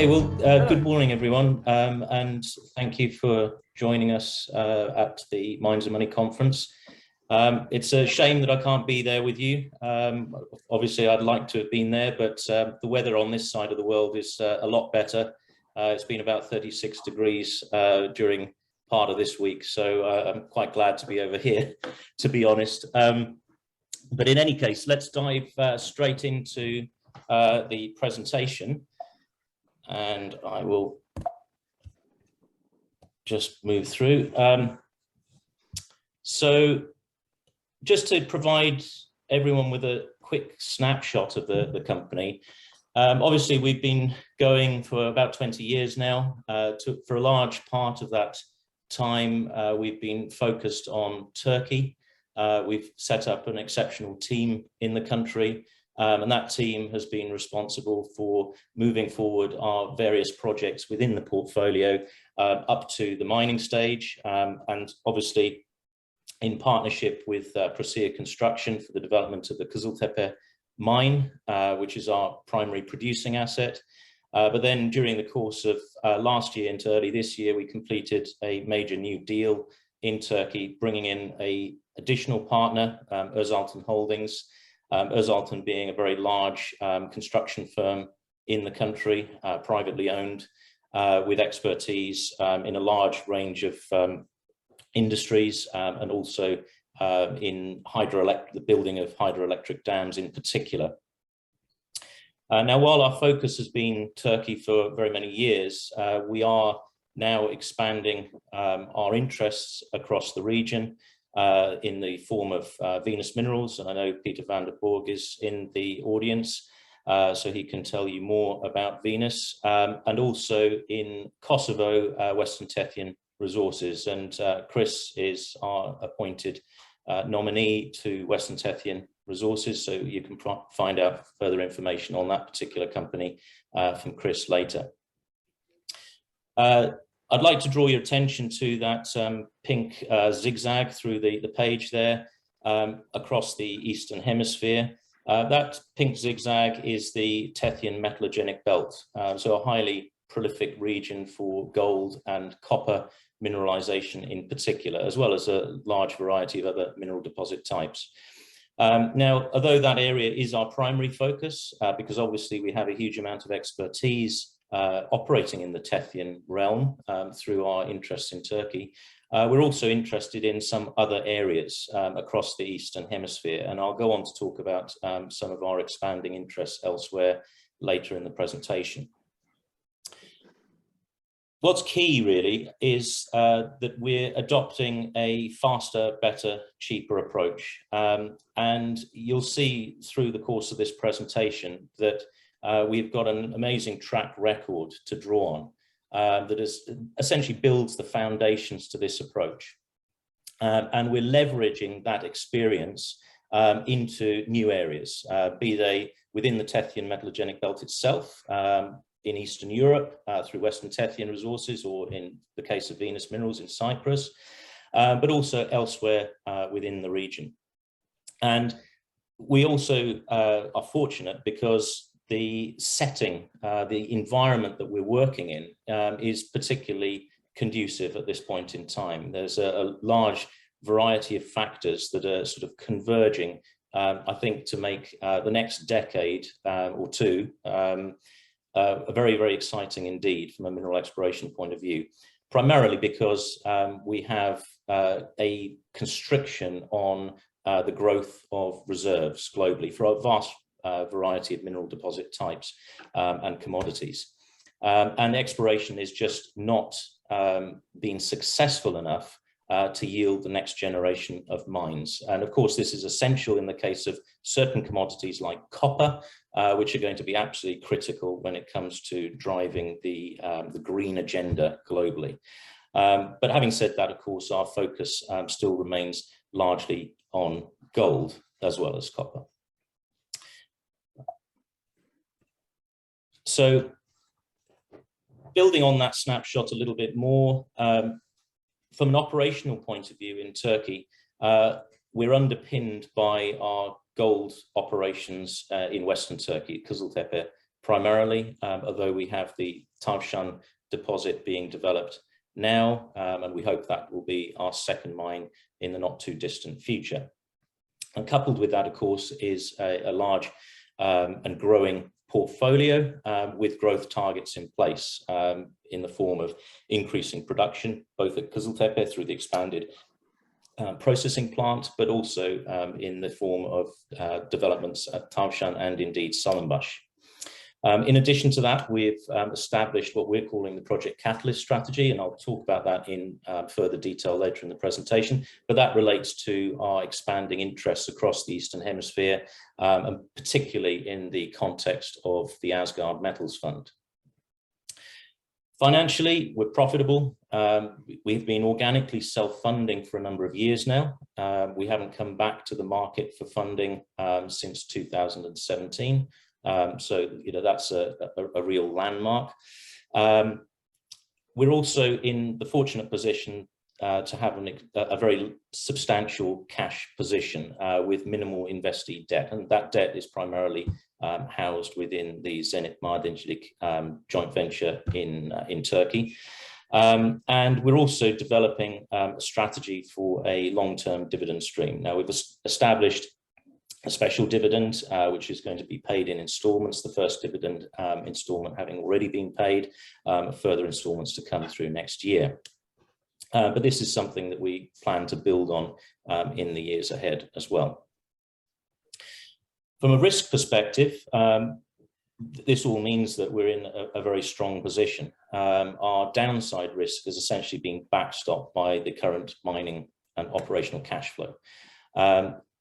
Okay, well, good morning, everyone, and thank you for joining us at the Minds and Money conference. It's a shame that I can't be there with you. Obviously, I'd like to have been there, but the weather on this side of the world is a lot better. It's been about 36 degrees during part of this week, so I'm quite glad to be over here, to be honest. But in any case, let's dive straight into the presentation. And I will just move through. So just to provide everyone with a quick snapshot of the company, obviously we've been going for about 20 years now. For a large part of that time, we've been focused on Turkey. We've set up an exceptional team in the country. And that team has been responsible for moving forward our various projects within the portfolio up to the mining stage, and obviously in partnership with Procea Construction for the development of the Kızıltepe mine, which is our primary producing asset. But then during the course of last year into early this year, we completed a major new deal in Turkey, bringing in an additional partner, Özaltın Holdings. Özaltın being a very large construction firm in the country, privately owned, with expertise in a large range of industries, and also in the building of hydroelectric dams in particular. Now, while our focus has been Turkey for very many years, we are now expanding our interests across the region. In the form of Venus Minerals, and I know Peter van der Borg is in the audience, so he can tell you more about Venus, and also in Kosovo, Western Tethyan Resources, and Chris is our appointed nominee to Western Tethyan Resources, so you can find out further information on that particular company from Chris later. I'd like to draw your attention to that pink zigzag through the page there across the Eastern Hemisphere. That pink zigzag is the Tethyan metallogenic belt, so a highly prolific region for gold and copper mineralization in particular, as well as a large variety of other mineral deposit types. Now, although that area is our primary focus, because obviously we have a huge amount of expertise operating in the Tethyan realm through our interests in Turkey, we're also interested in some other areas across the Eastern Hemisphere, and I'll go on to talk about some of our expanding interests elsewhere later in the presentation. What's key really is that we're adopting a faster, better, cheaper approach, and you'll see through the course of this presentation that we've got an amazing track record to draw on that essentially builds the foundations to this approach. And we're leveraging that experience into new areas, be they within the Tethyan metallogenic belt itself, in Eastern Europe through Western Tethyan Resources, or in the case of Venus Minerals in Cyprus, but also elsewhere within the region. And we also are fortunate because the setting, the environment that we're working in is particularly conducive at this point in time. There's a large variety of factors that are sort of converging, I think, to make the next decade or two very, very exciting indeed from a mineral exploration point of view, primarily because we have a constriction on the growth of reserves globally for a vast variety of mineral deposit types and commodities. And exploration is just not being successful enough to yield the next generation of mines. And of course, this is essential in the case of certain commodities like copper, which are going to be absolutely critical when it comes to driving the green agenda globally. But having said that, of course, our focus still remains largely on gold as well as copper. So building on that snapshot a little bit more, from an operational point of view in Turkey, we're underpinned by our gold operations in Western Turkey, Kızıltepe primarily, although we have the Tavşan deposit being developed now, and we hope that will be our second mine in the not too distant future. And coupled with that, of course, is a large and growing portfolio with growth targets in place in the form of increasing production, both at Kızıltepe through the expanded processing plant, but also in the form of developments at Tavşan and indeed Salınbaş. In addition to that, we've established what we're calling the Project Catalyst strategy, and I'll talk about that in further detail later in the presentation, but that relates to our expanding interests across the Eastern Hemisphere, and particularly in the context of the Asgard Metals Fund. Financially, we're profitable. We've been organically self-funding for a number of years now. We haven't come back to the market for funding since 2017. So, that's a real landmark. We're also in the fortunate position to have a very substantial cash position with minimal investee debt, and that debt is primarily housed within the Zenit Madencilik joint venture in Turkey. And we're also developing a strategy for a long-term dividend stream. Now, we've established a special dividend, which is going to be paid in installments, the first dividend installment having already been paid, further installments to come through next year. But this is something that we plan to build on in the years ahead as well. From a risk perspective, this all means that we're in a very strong position. Our downside risk has essentially been backstopped by the current mining and operational cash flow.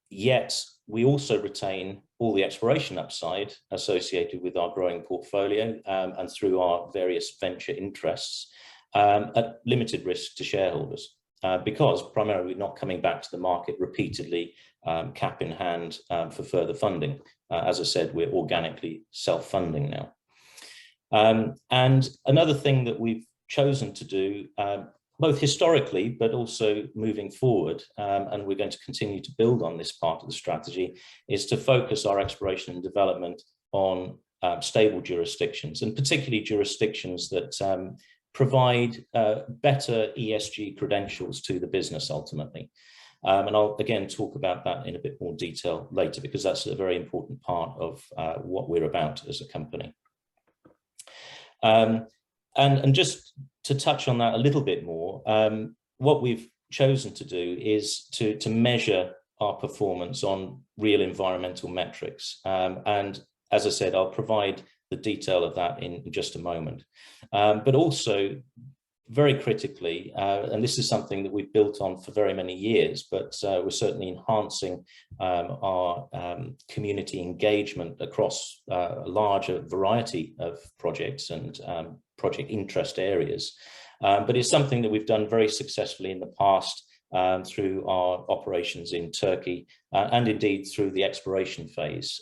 Yet we also retain all the exploration upside associated with our growing portfolio and through our various venture interests at limited risk to shareholders, because primarily we're not coming back to the market repeatedly, cap in hand for further funding. As I said, we're organically self-funding now. And another thing that we've chosen to do, both historically, but also moving forward, and we're going to continue to build on this part of the strategy, is to focus our exploration and development on stable jurisdictions, and particularly jurisdictions that provide better ESG credentials to the business ultimately. And I'll again talk about that in a bit more detail later, because that's a very important part of what we're about as a company. And just to touch on that a little bit more, what we've chosen to do is to measure our performance on real environmental metrics. And as I said, I'll provide the detail of that in just a moment. But also, very critically, and this is something that we've built on for very many years, but we're certainly enhancing our community engagement across a larger variety of projects and project interest areas. But it's something that we've done very successfully in the past through our operations in Turkey and indeed through the exploration phase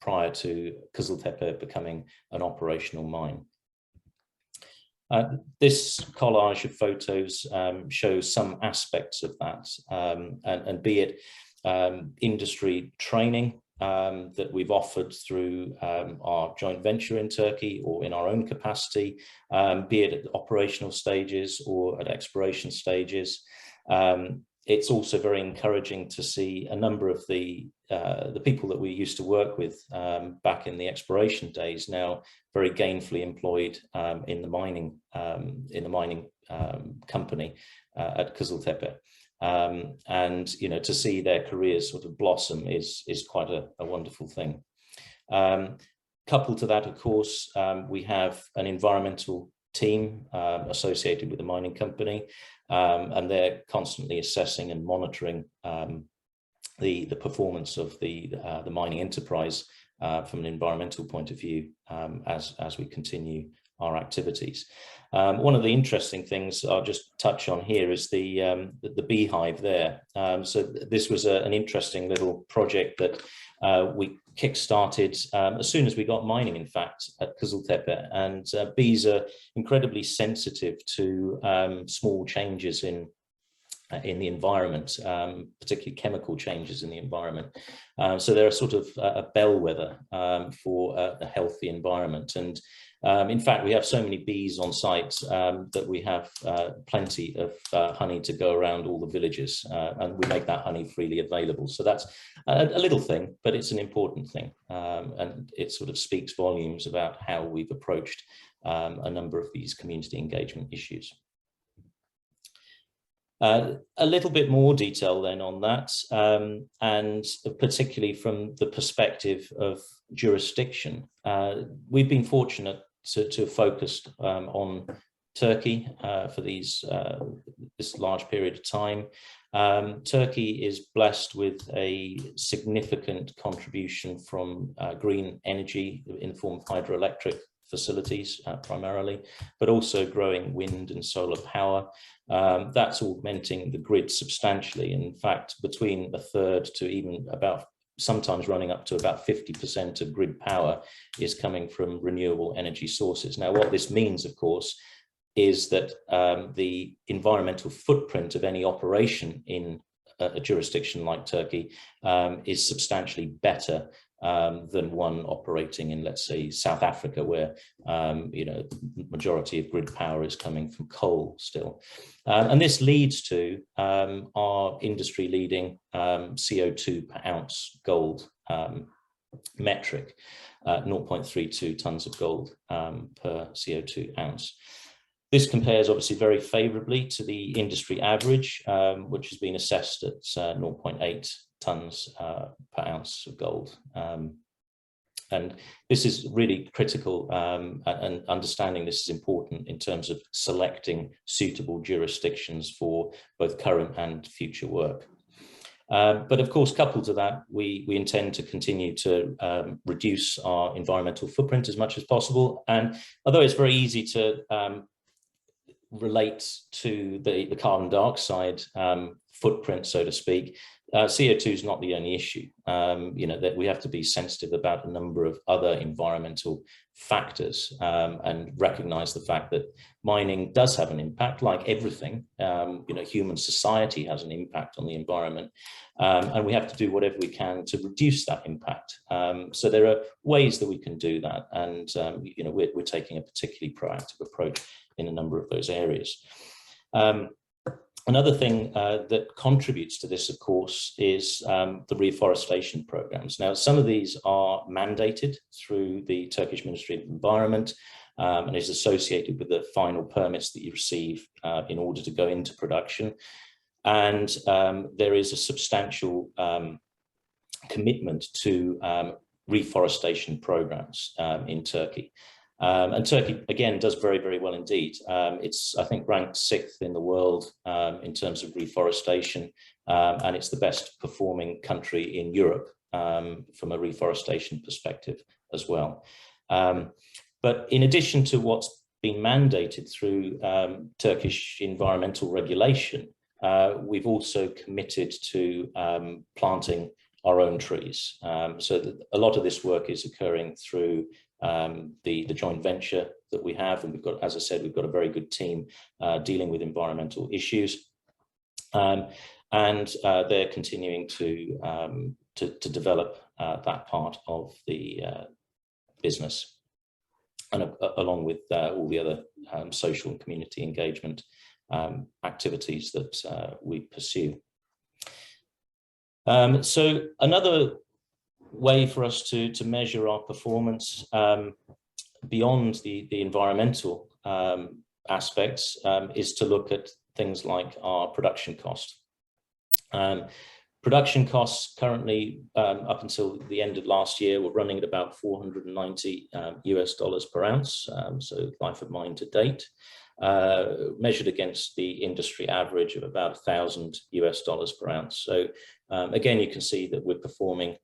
prior to Kızıltepe becoming an operational mine. This collage of photos shows some aspects of that, and be it industry training that we've offered through our joint venture in Turkey or in our own capacity, be it at operational stages or at exploration stages. It's also very encouraging to see a number of the people that we used to work with back in the exploration days now very gainfully employed in the mining company at Kızıltepe. And to see their careers sort of blossom is quite a wonderful thing. Coupled to that, of course, we have an environmental team associated with the mining company, and they're constantly assessing and monitoring the performance of the mining enterprise from an environmental point of view as we continue our activities. One of the interesting things I'll just touch on here is the beehive there. So this was an interesting little project that we kick-started as soon as we got mining, in fact, at Kızıltepe. And bees are incredibly sensitive to small changes in in the environment, particularly chemical changes in the environment. So they're a sort of a bellwether for a healthy environment. And in fact, we have so many bees on site that we have plenty of honey to go around all the villages, and we make that honey freely available. So that's a little thing, but it's an important thing. And it sort of speaks volumes about how we've approached a number of these community engagement issues. A little bit more detail then on that, and particularly from the perspective of jurisdiction. We've been fortunate to have focused on Turkey for this large period of time. Turkey is blessed with a significant contribution from green energy in the form of hydroelectric facilities primarily, but also growing wind and solar power. That's augmenting the grid substantially. In fact, between a third to even about sometimes running up to about 50% of grid power is coming from renewable energy sources. Now, what this means, of course, is that the environmental footprint of any operation in a jurisdiction like Turkey is substantially better than one operating in, let's say, South Africa, where the majority of grid power is coming from coal still. And this leads to our industry-leading CO2 per ounce gold metric, 0.32 tons of gold per CO2 ounce. This compares obviously very favorably to the industry average, which has been assessed at 0.8 tons per ounce of gold. And this is really critical, and understanding this is important in terms of selecting suitable jurisdictions for both current and future work. But of course, coupled to that, we intend to continue to reduce our environmental footprint as much as possible. And although it's very easy to relate to the carbon dioxide footprint, so to speak, CO2 is not the only issue. That we have to be sensitive about a number of other environmental factors, and recognize the fact that mining does have an impact, like everything. Human society has an impact on the environment, and we have to do whatever we can to reduce that impact. So there are ways that we can do that, and we're taking a particularly proactive approach in a number of those areas. Another thing that contributes to this, of course, is the reforestation programs. Now, some of these are mandated through the Turkish Ministry of Environment and is associated with the final permits that you receive in order to go into production. And there is a substantial commitment to reforestation programs in Turkey. And Turkey, again, does very, very well indeed. It's, I think, ranked 6th in the world in terms of reforestation, and it's the best performing country in Europe from a reforestation perspective as well. But in addition to what's been mandated through Turkish environmental regulation, we've also committed to planting our own trees. So a lot of this work is occurring through the joint venture that we have, and we've got, as I said, we've got a very good team dealing with environmental issues, and they're continuing to develop that part of the business, and along with all the other social and community engagement activities that we pursue. So another way for us to measure our performance beyond the environmental aspects is to look at things like our production cost. Production costs currently, up until the end of last year, were running at about $490 US per ounce, so life of mine to date, measured against the industry average of about $1,000 US per ounce. So again, you can see that we're performing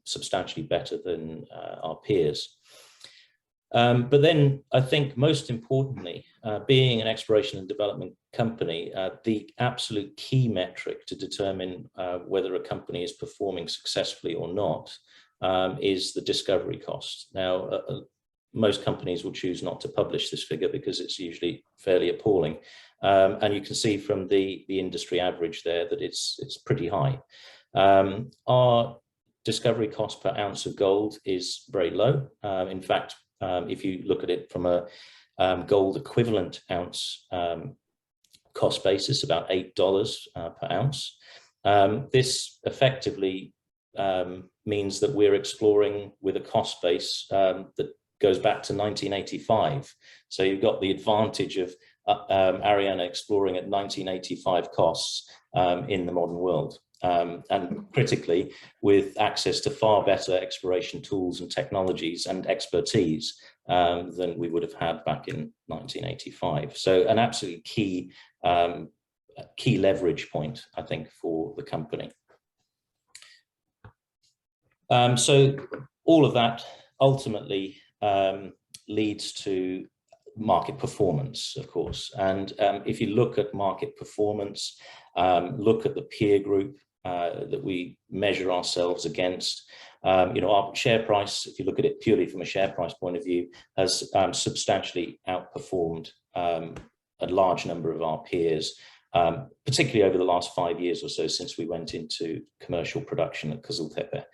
substantially better than our peers. But then I think most importantly, being an exploration and development company, the absolute key metric to determine whether a company is performing successfully or not is the discovery cost. Now, most companies will choose not to publish this figure because it's usually fairly appalling. And you can see from the industry average there that it's pretty high. Our discovery cost per ounce of gold is very low. In fact, if you look at it from a gold equivalent ounce cost basis, about $8 per ounce, this effectively means that we're exploring with a cost base that goes back to 1985. So you've got the advantage of Ariana exploring at 1985 costs in the modern world. And critically, with access to far better exploration tools and technologies and expertise than we would have had back in 1985. So an absolutely key leverage point, I think, for the company. So all of that ultimately leads to market performance, of course. And if you look at market performance, look at the peer group that we measure ourselves against, our share price, if you look at it purely from a share price point of view, has substantially outperformed a large number of our peers, particularly over the last 5 years or so since we went into commercial production at Kızıltepe.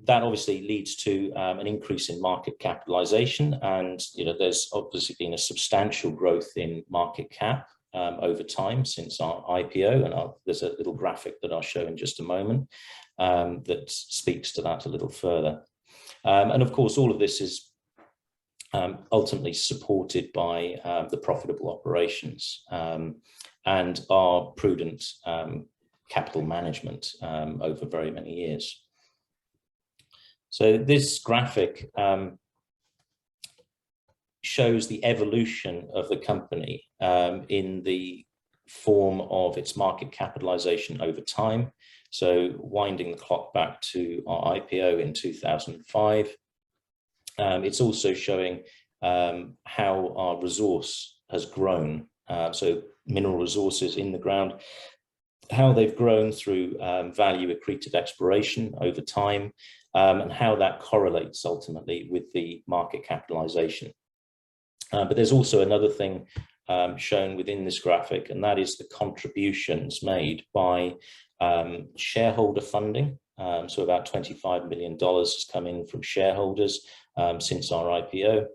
That obviously leads to an increase in market capitalization, and there's obviously been a substantial growth in market cap over time since our IPO, and there's a little graphic that I'll show in just a moment that speaks to that a little further. And of course, all of this is ultimately supported by the profitable operations and our prudent capital management over very many years. So this graphic shows the evolution of the company in the form of its market capitalization over time. So winding the clock back to our IPO in 2005. It's also showing how our resource has grown. So mineral resources in the ground, how they've grown through value accretive exploration over time, and how that correlates ultimately with the market capitalization. But there's also another thing shown within this graphic, and that is the contributions made by shareholder funding. So about $25 million has come in from shareholders since our IPO,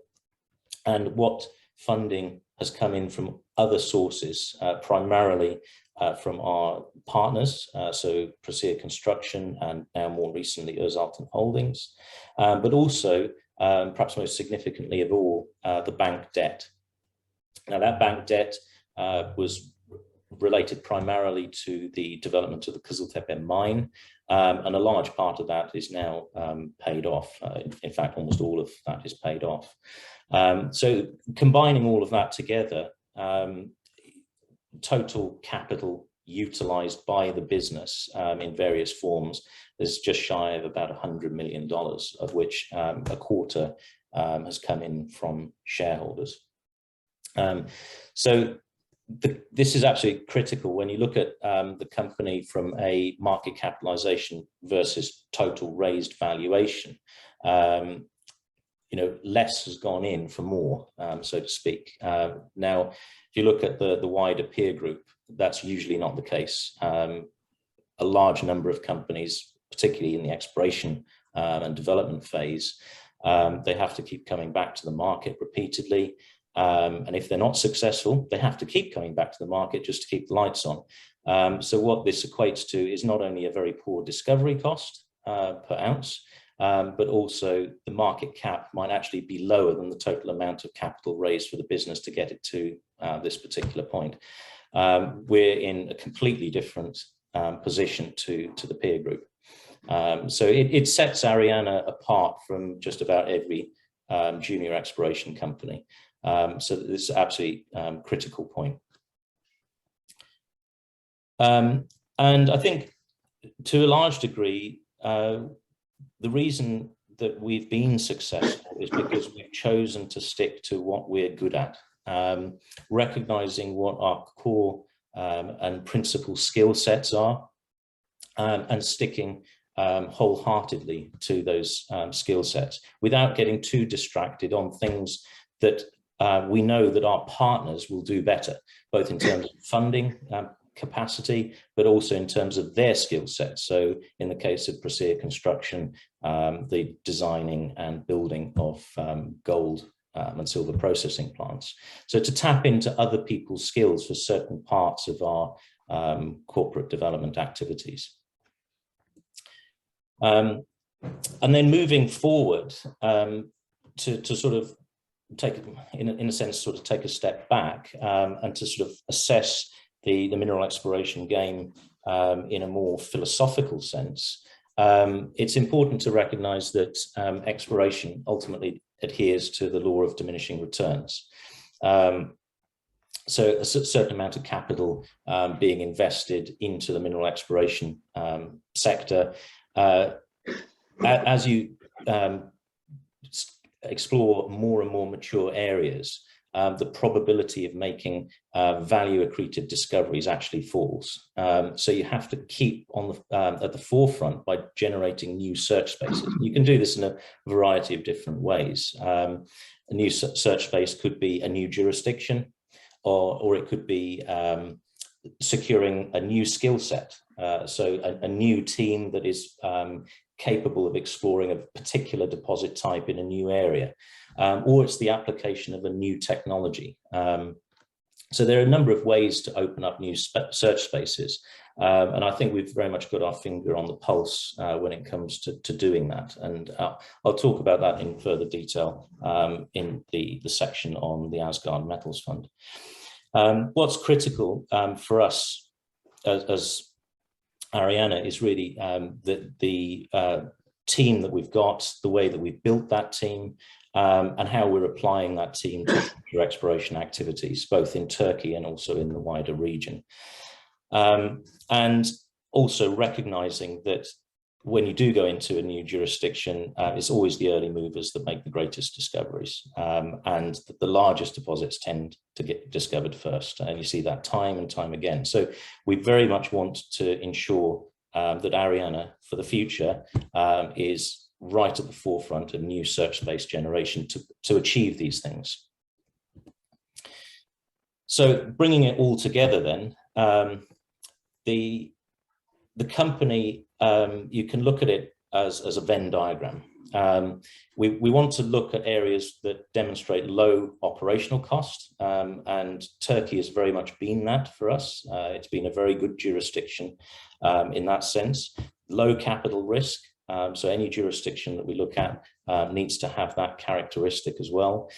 and what funding has come in from other sources, primarily from our partners, so Presea Construction and now more recently Özaltın Holdings, but also perhaps most significantly of all, the bank debt. Now that bank debt was related primarily to the development of the Kızıltepe mine, and a large part of that is now paid off. In fact, almost all of that is paid off. So combining all of that together, total capital utilized by the business in various forms is just shy of about $100 million, of which a quarter has come in from shareholders. So this is absolutely critical when you look at the company from a market capitalization versus total raised valuation. Less has gone in for more, so to speak. Now, if you look at the wider peer group, that's usually not the case. A large number of companies, particularly in the exploration and development phase, they have to keep coming back to the market repeatedly. And if they're not successful, they have to keep coming back to the market just to keep the lights on. So what this equates to is not only a very poor discovery cost per ounce, but also the market cap might actually be lower than the total amount of capital raised for the business to get it to this particular point. We're in a completely different position to the peer group. So it sets Ariana apart from just about every junior exploration company. So this is an absolutely critical point. And I think to a large degree, the reason that we've been successful is because we've chosen to stick to what we're good at, recognizing what our core and principal skill sets are, and sticking wholeheartedly to those skill sets without getting too distracted on things that we know that our partners will do better, both in terms of funding capacity, but also in terms of their skill sets. So in the case of Presea Construction, the designing and building of gold and silver processing plants. So to tap into other people's skills for certain parts of our corporate development activities. And then moving forward to sort of take, in a sense, sort of take a step back and to sort of assess the mineral exploration game in a more philosophical sense. It's important to recognize that exploration ultimately adheres to the law of diminishing returns. So a certain amount of capital being invested into the mineral exploration sector. As you explore more and more mature areas, the probability of making value accretive discoveries actually falls. So you have to keep on the, at the forefront by generating new search spaces. You can do this in a variety of different ways. A new search space could be a new jurisdiction, or it could be securing a new skill set. So a new team that is capable of exploring a particular deposit type in a new area, or it's the application of a new technology. So there are a number of ways to open up new search spaces. And I think we've very much got our finger on the pulse when it comes to doing that. And I'll talk about that in further detail in the section on the Asgard Metals Fund. What's critical for us as Ariana is really the team that we've got, the way that we've built that team, and how we're applying that team to exploration activities, both in Turkey and also in the wider region. And also recognizing that when you do go into a new jurisdiction, it's always the early movers that make the greatest discoveries. And the largest deposits tend to get discovered first. And you see that time and time again. So we very much want to ensure that Ariana, for the future, is right at the forefront of new search space generation to achieve these things. So bringing it all together then, the company, you can look at it as a Venn diagram. We want to look at areas that demonstrate low operational cost, and Turkey has very much been that for us. It's been a very good jurisdiction in that sense. Low capital risk, so any jurisdiction that we look at needs to have that characteristic as well.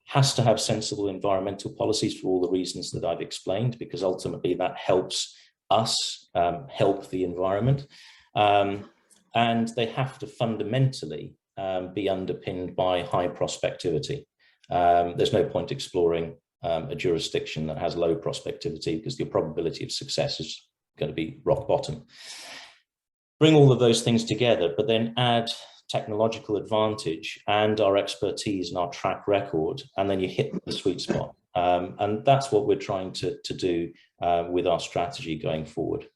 Has to have sensible environmental policies for all the reasons that I've explained, because ultimately that helps us help the environment. And they have to fundamentally be underpinned by high prospectivity. There's no point exploring a jurisdiction that has low prospectivity, because the probability of success is going to be rock bottom. Bring all of those things together, but then add technological advantage and our expertise and our track record, and then you hit the sweet spot. And that's what we're trying to do with our strategy going forward.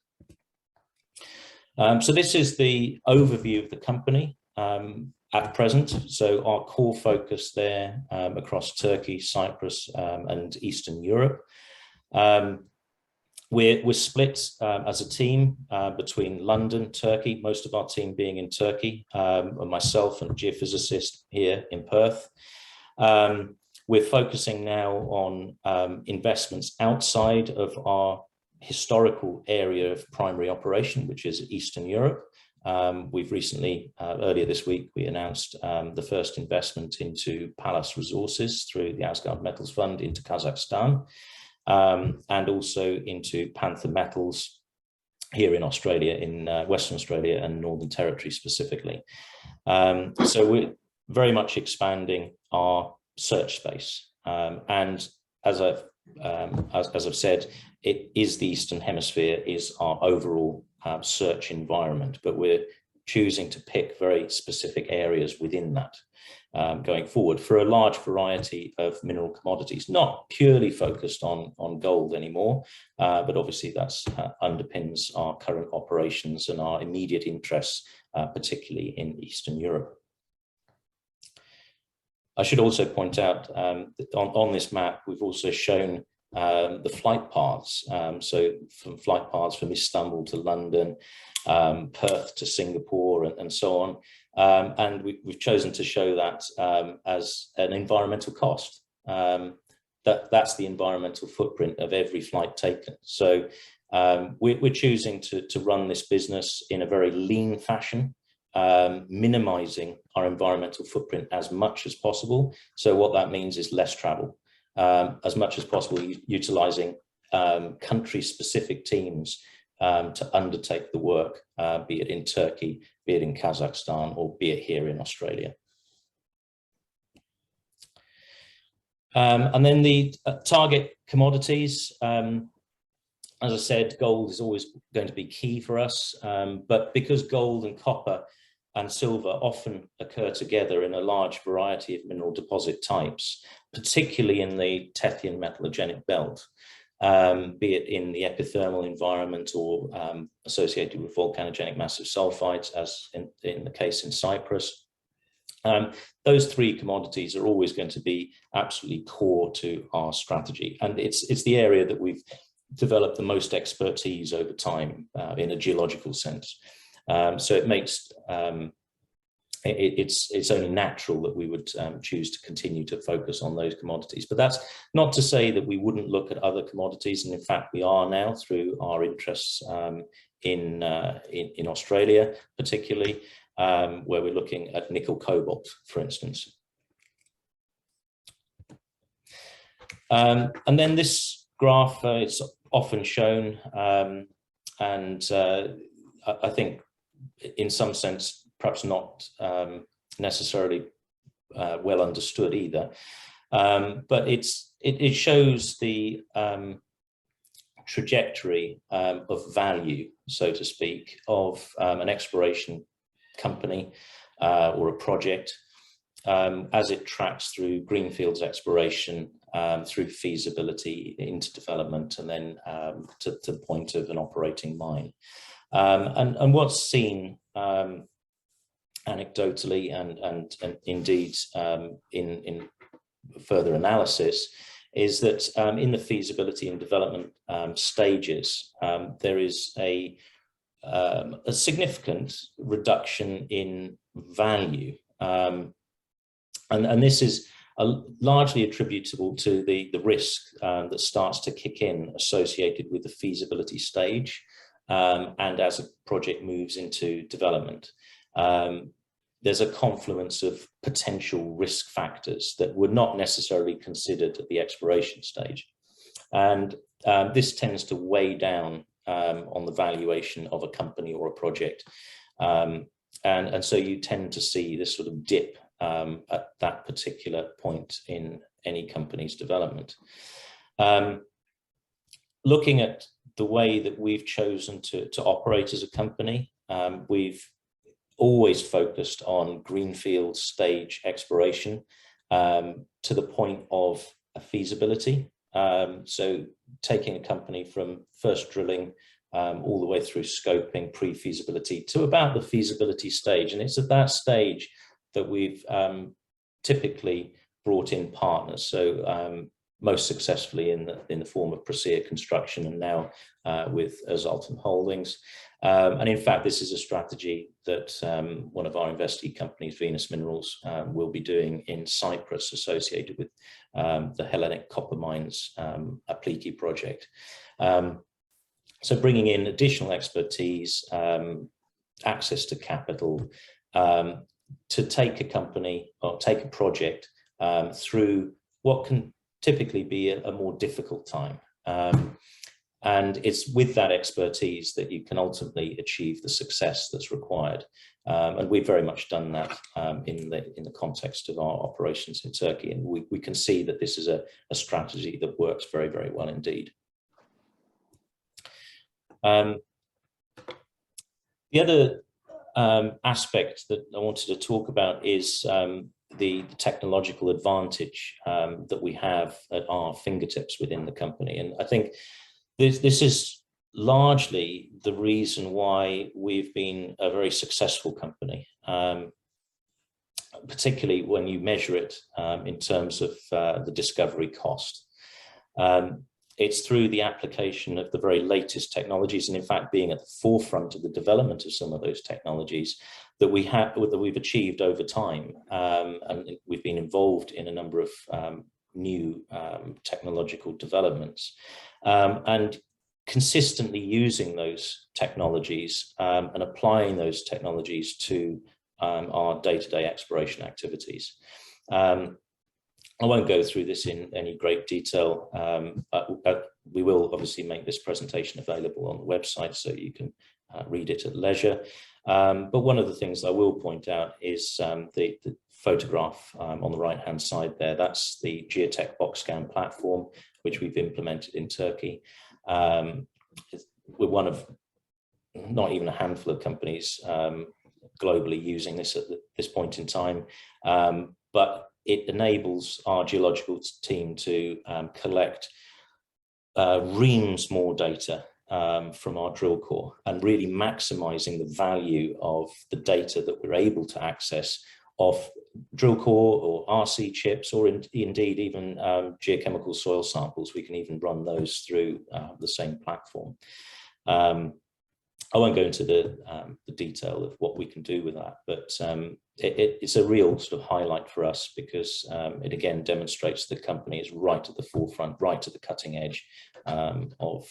So this is the overview of the company at present. So our core focus there across Turkey, Cyprus, and Eastern Europe. We're split as a team between London, Turkey, most of our team being in Turkey, and myself and a geophysicist here in Perth. We're focusing now on investments outside of our historical area of primary operation, which is Eastern Europe. We've recently, earlier this week, we announced the first investment into Palace Resources through the Asgard Metals Fund into Kazakhstan, and also into Panther Metals here in Australia, in Western Australia and Northern Territory specifically. So we're very much expanding our search space, and as I've said, it is the Eastern Hemisphere is our overall search environment, but we're choosing to pick very specific areas within that going forward for a large variety of mineral commodities, not purely focused on gold anymore, but obviously that's underpins our current operations and our immediate interests, particularly in Eastern Europe. I should also point out that on this map, we've also shown the flight paths. So from flight paths from Istanbul to London, Perth to Singapore, and so on. And we've chosen to show that as an environmental cost. That's the environmental footprint of every flight taken. So we're choosing to run this business in a very lean fashion, minimizing our environmental footprint as much as possible. So what that means is less travel, as much as possible, utilizing country-specific teams to undertake the work, be it in Turkey, be it in Kazakhstan, or be it here in Australia. And then the target commodities, as I said, gold is always going to be key for us, but because gold and copper and silver often occur together in a large variety of mineral deposit types, particularly in the Tethyan metallogenic belt, be it in the epithermal environment or associated with volcanogenic massive sulfides, as in the case in Cyprus. Those three commodities are always going to be absolutely core to our strategy. And it's the area that we've developed the most expertise over time in a geological sense. So it makes it's only natural that we would choose to continue to focus on those commodities. But that's not to say that we wouldn't look at other commodities, and in fact we are now through our interests in Australia, particularly where we're looking at nickel cobalt, for instance. And then this graph, it's often shown, and I think in some sense perhaps not necessarily well understood either, but it shows the trajectory of value, so to speak, of an exploration company or a project as it tracks through greenfields exploration, through feasibility into development, and then to the point of an operating mine. And what's seen anecdotally and indeed in further analysis is that in the feasibility and development stages, there is a significant reduction in value. And this is largely attributable to the risk that starts to kick in associated with the feasibility stage and as a project moves into development. There's a confluence of potential risk factors that were not necessarily considered at the exploration stage. And this tends to weigh down on the valuation of a company or a project. And so you tend to see this sort of dip at that particular point in any company's development. Looking at the way that we've chosen to operate as a company, we've always focused on greenfield stage exploration to the point of a feasibility. So taking a company from first drilling all the way through scoping, pre-feasibility to about the feasibility stage. And it's at that stage that we've typically brought in partners. So most successfully in the form of Presea Construction, and now with Azaltum Holdings. And in fact, this is a strategy that one of our investee companies, Venus Minerals, will be doing in Cyprus, associated with the Hellenic Copper Mines Apliki project. So bringing in additional expertise, access to capital, to take a company or take a project through what can typically be a more difficult time. And it's with that expertise that you can ultimately achieve the success that's required. And we've very much done that in the context of our operations in Turkey. And we can see that this is a strategy that works very, very well indeed. The other aspect that I wanted to talk about is the technological advantage that we have at our fingertips within the company. And I think this is largely the reason why we've been a very successful company, particularly when you measure it in terms of the discovery cost. It's through the application of the very latest technologies, and in fact being at the forefront of the development of some of those technologies that we've achieved over time, and we've been involved in a number of new technological developments, and consistently using those technologies and applying those technologies to our day-to-day exploration activities. I won't go through this in any great detail, but we will obviously make this presentation available on the website so you can read it at leisure. But one of the things I will point out is the photograph on the right-hand side there. That's the Geotech box scan platform, which we've implemented in Turkey. We're one of not even a handful of companies globally using this at this point in time, but it enables our geological team to collect reams more data from our drill core, and really maximizing the value of the data that we're able to access off drill core or RC chips, or indeed even geochemical soil samples. We can even run those through the same platform. I won't go into the detail of what we can do with that, but it's a real sort of highlight for us, because it again demonstrates the company is right at the forefront, right at the cutting edge of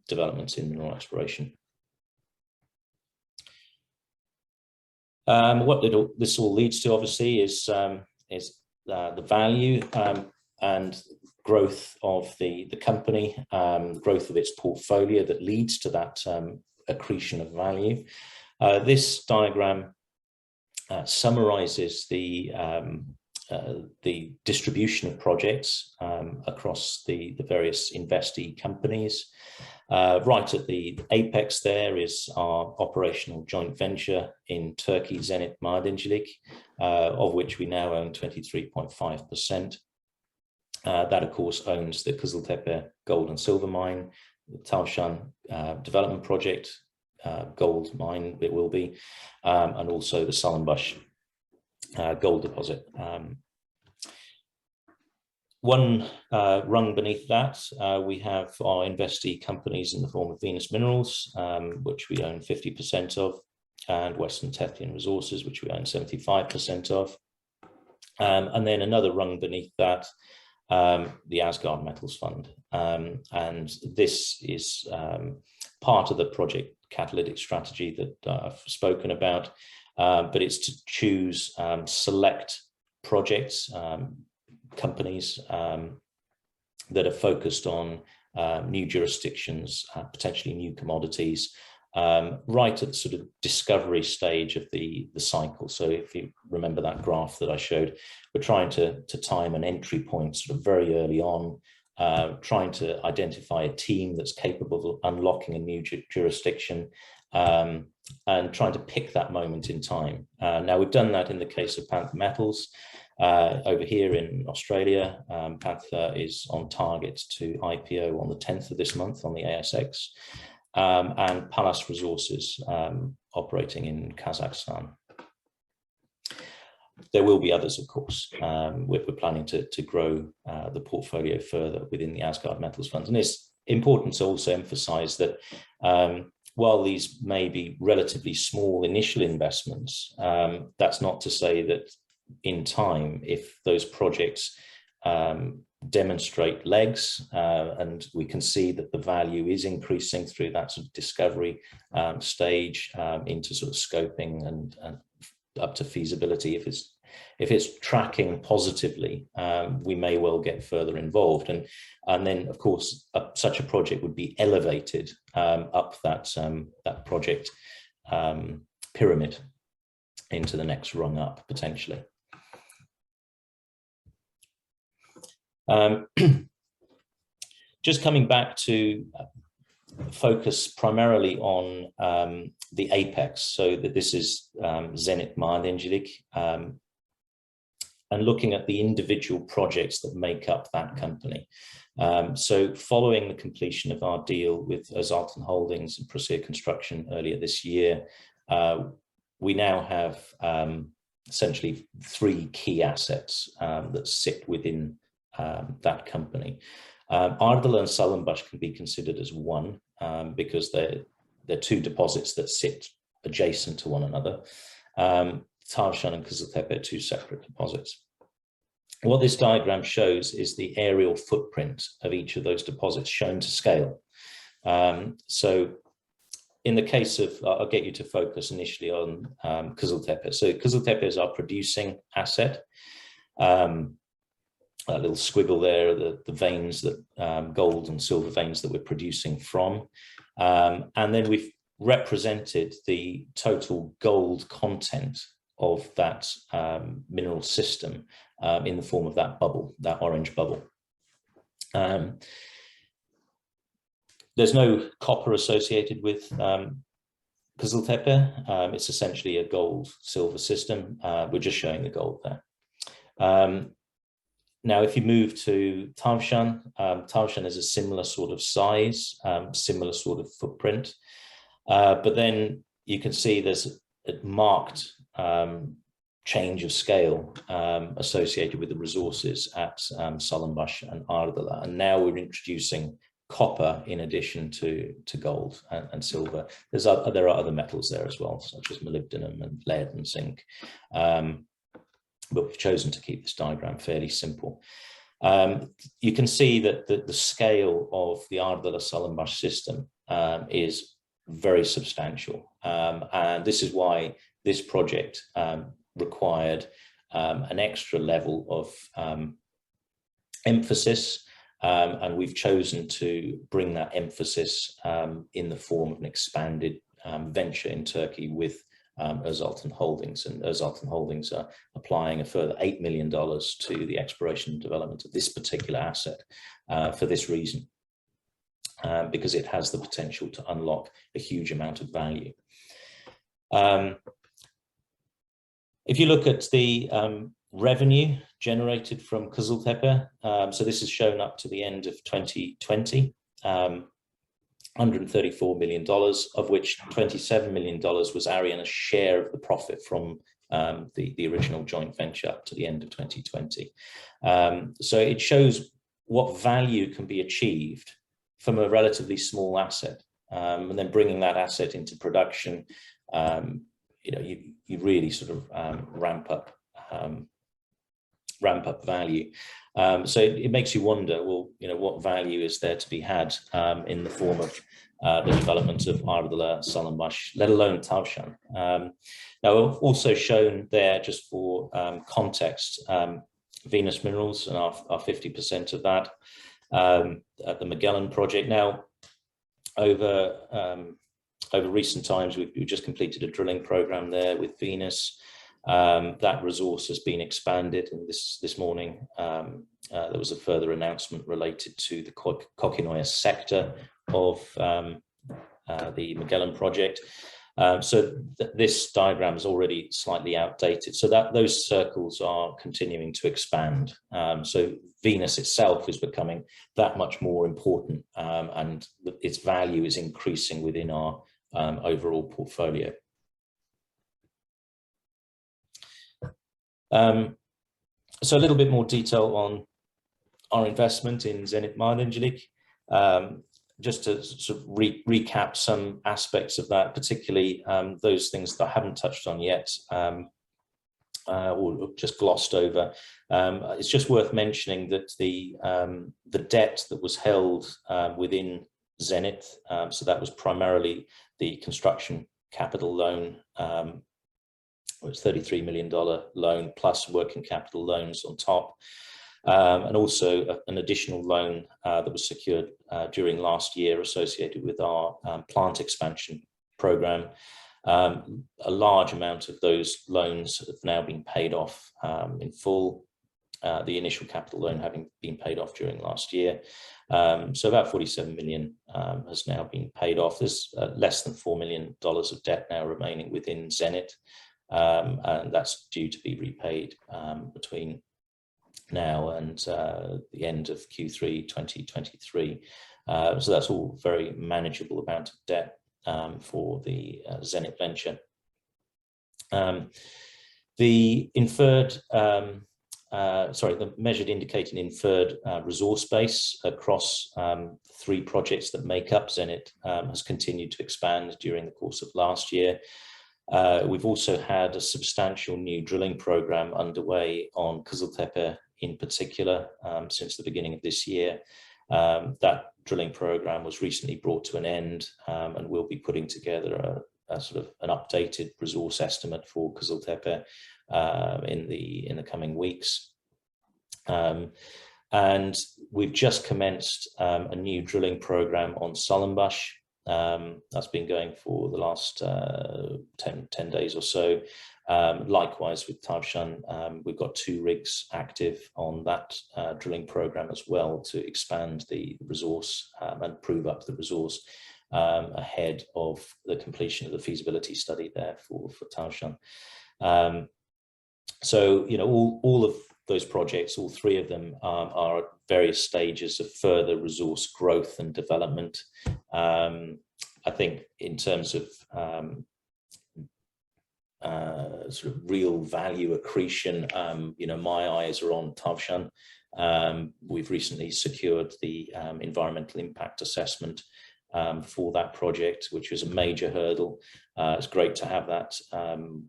developments in mineral exploration. What this all leads to, obviously, is the value and growth of the company, growth of its portfolio that leads to that accretion of value. This diagram summarizes the distribution of projects across the various investee companies. Right at the apex there is our operational joint venture in Turkey, Zenit Madencilik, of which we now own 23.5%. That, of course, owns the Kızıltepe gold and silver mine, the Tavşan development project, gold mine it will be, and also the Salınbaş gold deposit. One rung beneath that, we have our investee companies in the form of Venus Minerals, which we own 50% of, and Western Tethyan Resources, which we own 75% of. And then another rung beneath that, the Asgard Metals Fund. And this is part of the project catalytic strategy that I've spoken about, but it's to choose select projects, companies that are focused on new jurisdictions, potentially new commodities, right at the sort of discovery stage of the cycle. So if you remember that graph that I showed, we're trying to time an entry point sort of very early on, trying to identify a team that's capable of unlocking a new jurisdiction, and trying to pick that moment in time. Now, we've done that in the case of Panther Metals. Over here in Australia, Panther is on target to IPO on the 10th of this month on the ASX, and Pallas Resources operating in Kazakhstan. There will be others, of course. We're planning to grow the portfolio further within the Asgard Metals Fund. And it's important to also emphasize that while these may be relatively small initial investments, that's not to say that in time, if those projects demonstrate legs, and we can see that the value is increasing through that sort of discovery stage into sort of scoping and up to feasibility, if it's tracking positively, we may well get further involved, and then of course such a project would be elevated up that project pyramid into the next rung up potentially. Just coming back to focus primarily on the apex. So that this is Zenit Madencilik, and looking at the individual projects that make up that company. So following the completion of our deal with Azalton Holdings and Procer Construction earlier this year, we now have essentially 3 key assets that sit within that company. Ardalı and Salınbaş can be considered as one because they're 2 deposits that sit adjacent to one another. Tavşan and Kızıltepe are 2 separate deposits. What this diagram shows is the aerial footprint of each of those deposits shown to scale. So in the case of, I'll get you to focus initially on Kızıltepe. So Kızıltepe is our producing asset. A little squiggle there, the veins that gold and silver veins that we're producing from. And then we've represented the total gold content of that mineral system in the form of that bubble, that orange bubble. There's no copper associated with Kızıltepe. It's essentially a gold silver system. We're just showing the gold there. Now, if you move to Tavşan, Tavşan is a similar sort of size, similar sort of footprint, but then you can see there's a marked change of scale associated with the resources at Salınbaş and Ardalı. And now we're introducing copper in addition to gold and silver. There are other metals there as well, such as molybdenum and lead and zinc. But we've chosen to keep this diagram fairly simple. You can see that the scale of the Ardalı-Salınbaş system is very substantial. And this is why this project required an extra level of emphasis. And we've chosen to bring that emphasis in the form of an expanded venture in Turkey with Azalton Holdings, and Azalton Holdings are applying a further $8 million to the exploration and development of this particular asset for this reason, because it has the potential to unlock a huge amount of value. If you look at the revenue generated from Kızıltepe, so this is shown up to the end of 2020. $134 million, of which $27 million was Ariana's share of the profit from the original joint venture up to the end of 2020. So it shows what value can be achieved from a relatively small asset, and then bringing that asset into production. You really sort of ramp up value. So it makes you wonder, well, what value is there to be had in the form of the development of Ardalı, Salınbaş, let alone Tavşan. Now, we've also shown there, just for context, Venus Minerals and our 50% of that at the Magellan project. Now, over recent times, we've just completed a drilling program there with Venus. That resource has been expanded, and this morning there was a further announcement related to the Kokinoya sector of the Magellan project. So this diagram is already slightly outdated, so that those circles are continuing to expand. So Venus itself is becoming that much more important, and its value is increasing within our overall portfolio. So a little bit more detail on our investment in Zenit Madencilik, just to sort of recap some aspects of that, particularly those things that I haven't touched on yet or just glossed over. It's just worth mentioning that the debt that was held within Zenit, so that was primarily the construction capital loan. It's $33 million loan plus working capital loans on top, and also an additional loan that was secured during last year associated with our plant expansion program. A large amount of those loans have now been paid off in full, the initial capital loan having been paid off during last year. So about 47 million has now been paid off. There's less than $4 million of debt now remaining within Zenit, and that's due to be repaid between now and the end of Q3 2023. So that's all very manageable amount of debt for the Zenit venture. The inferred, the measured, indicated, inferred resource base across 3 projects that make up Zenit has continued to expand during the course of last year. We've also had a substantial new drilling program underway on Kızıltepe in particular since the beginning of this year. That drilling program was recently brought to an end, and we'll be putting together a sort of an updated resource estimate for Kızıltepe in the coming weeks. And we've just commenced a new drilling program on Salınbaş. That's been going for the last 10 days or so. Likewise with Tavşan, we've got 2 rigs active on that drilling program as well to expand the resource and prove up the resource ahead of the completion of the feasibility study there for Tavşan. So, you know, all of those projects, all 3 of them are at various stages of further resource growth and development. I think in terms of sort of real value accretion, you know, my eyes are on Tavşan. We've recently secured the environmental impact assessment for that project, which was a major hurdle. It's great to have that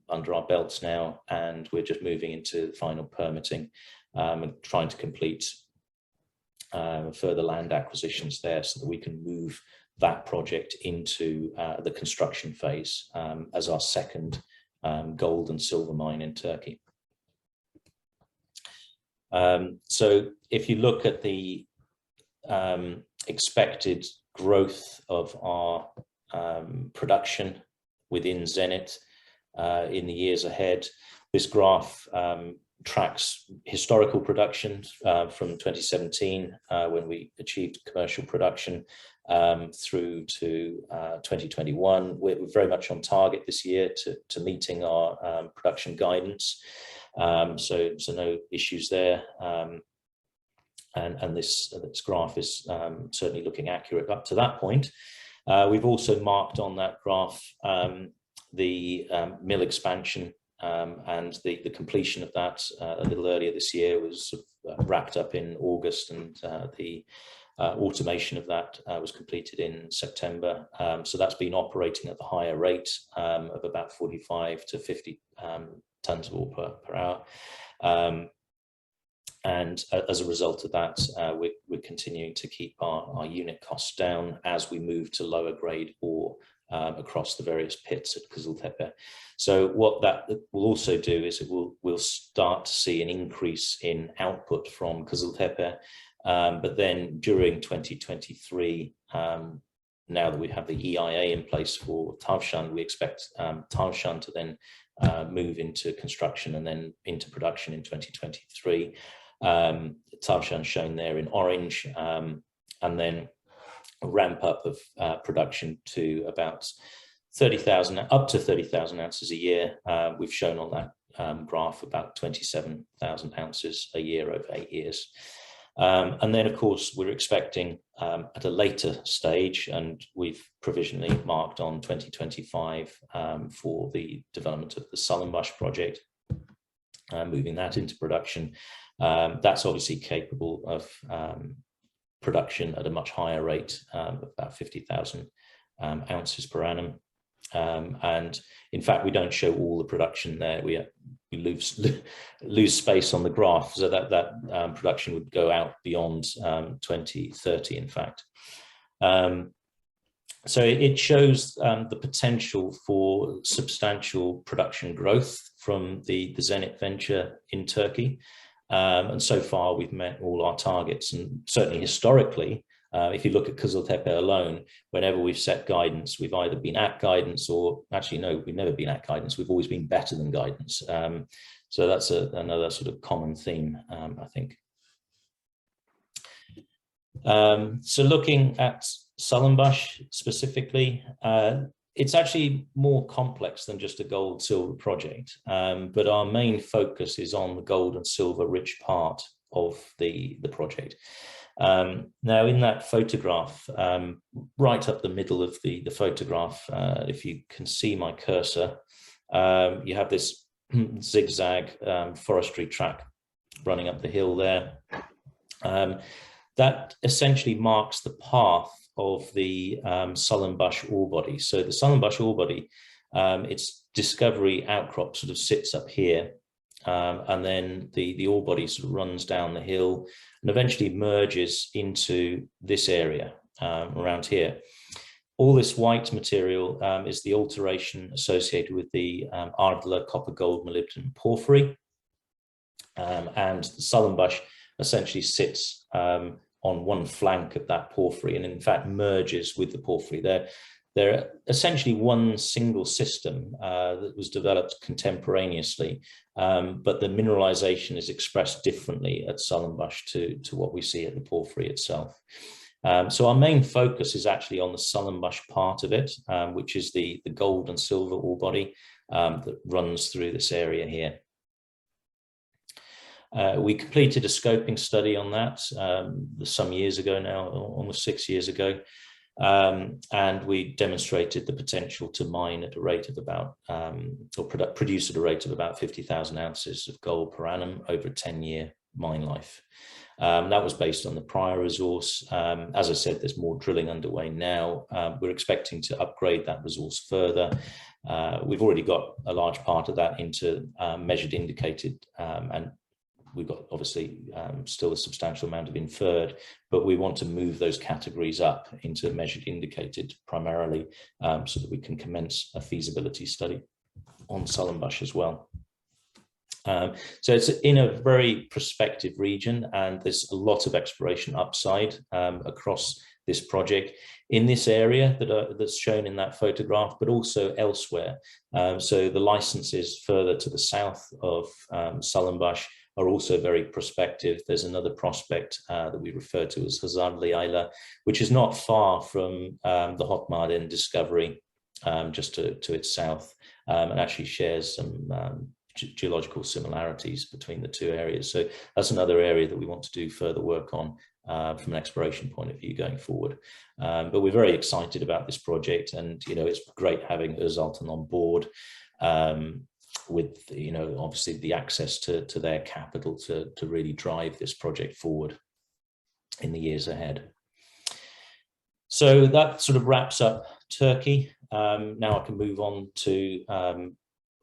under our belts now, and we're just moving into final permitting and trying to complete further land acquisitions there so that we can move that project into the construction phase as our second gold and silver mine in Turkey. So if you look at the expected growth of our production within Zenit in the years ahead, this graph tracks historical production from 2017 when we achieved commercial production through to 2021. We're very much on target this year to meeting our production guidance, so no issues there. And this graph is certainly looking accurate up to that point. We've also marked on that graph the mill expansion, and the completion of that a little earlier this year was wrapped up in August, and the automation of that was completed in September. So that's been operating at the higher rate of about 45 to 50 tons of ore per hour. And as a result of that, we're continuing to keep our unit costs down as we move to lower grade ore across the various pits at Kızıltepe. So what that will also do is we'll start to see an increase in output from Kızıltepe, but then during 2023, now that we have the EIA in place for Tavşan, we expect Tavşan to then move into construction and then into production in 2023. Tavşan shown there in orange, and then a ramp up of production to about 30,000, up to 30,000 ounces a year. We've shown on that graph about 27,000 ounces a year over 8 years. And then, of course, we're expecting at a later stage, and we've provisionally marked on 2025 for the development of the Salınbaş project, moving that into production. That's obviously capable of production at a much higher rate, about 50,000 ounces per annum. And in fact, we don't show all the production there. We lose space on the graph, so that production would go out beyond 2030, in fact. So it shows the potential for substantial production growth from the Zenit venture in Turkey. And so far we've met all our targets, and certainly historically, if you look at Kızıltepe alone, whenever we've set guidance, we've either been at guidance or, actually no, we've never been at guidance, we've always been better than guidance. So that's another sort of common theme, I think. So looking at Sullenbusch specifically, it's actually more complex than just a gold silver project, but our main focus is on the gold and silver rich part of the project. Now in that photograph, right up the middle of the photograph, if you can see my cursor, you have this zigzag forestry track running up the hill there. That essentially marks the path of the Sullenbusch ore body. So the Sullenbusch ore body, its discovery outcrop sort of sits up here, and then the ore body sort of runs down the hill and eventually merges into this area around here. All this white material is the alteration associated with the Ardler copper gold molybdenum porphyry, and the Sullenbusch essentially sits on one flank of that porphyry and in fact merges with the porphyry. They're essentially one single system that was developed contemporaneously, but the mineralization is expressed differently at Sullenbusch to what we see at the porphyry itself. So our main focus is actually on the Sullenbusch part of it, which is the gold and silver ore body that runs through this area here. We completed a scoping study on that some years ago now, almost 6 years ago, and we demonstrated the potential to mine at a rate of about, or produce at a rate of about 50,000 ounces of gold per annum over a 10-year mine life. That was based on the prior resource. As I said, there's more drilling underway now. We're expecting to upgrade that resource further. We've already got a large part of that into measured indicated, and we've got obviously still a substantial amount of inferred, but we want to move those categories up into measured indicated primarily, so that we can commence a feasibility study on Sullenbusch as well. So it's in a very prospective region, and there's a lot of exploration upside across this project in this area that's shown in that photograph, but also elsewhere. So the licenses further to the south of Sullenbusch are also very prospective. There's another prospect that we refer to as Hazardli Isla, which is not far from the Hotmaden discovery, just to its south, and actually shares some geological similarities between the two areas. So that's another area that we want to do further work on from an exploration point of view going forward. But we're very excited about this project, and it's great having Özaltın on board, with obviously the access to their capital to really drive this project forward in the years ahead. So that sort of wraps up Turkey. Now I can move on to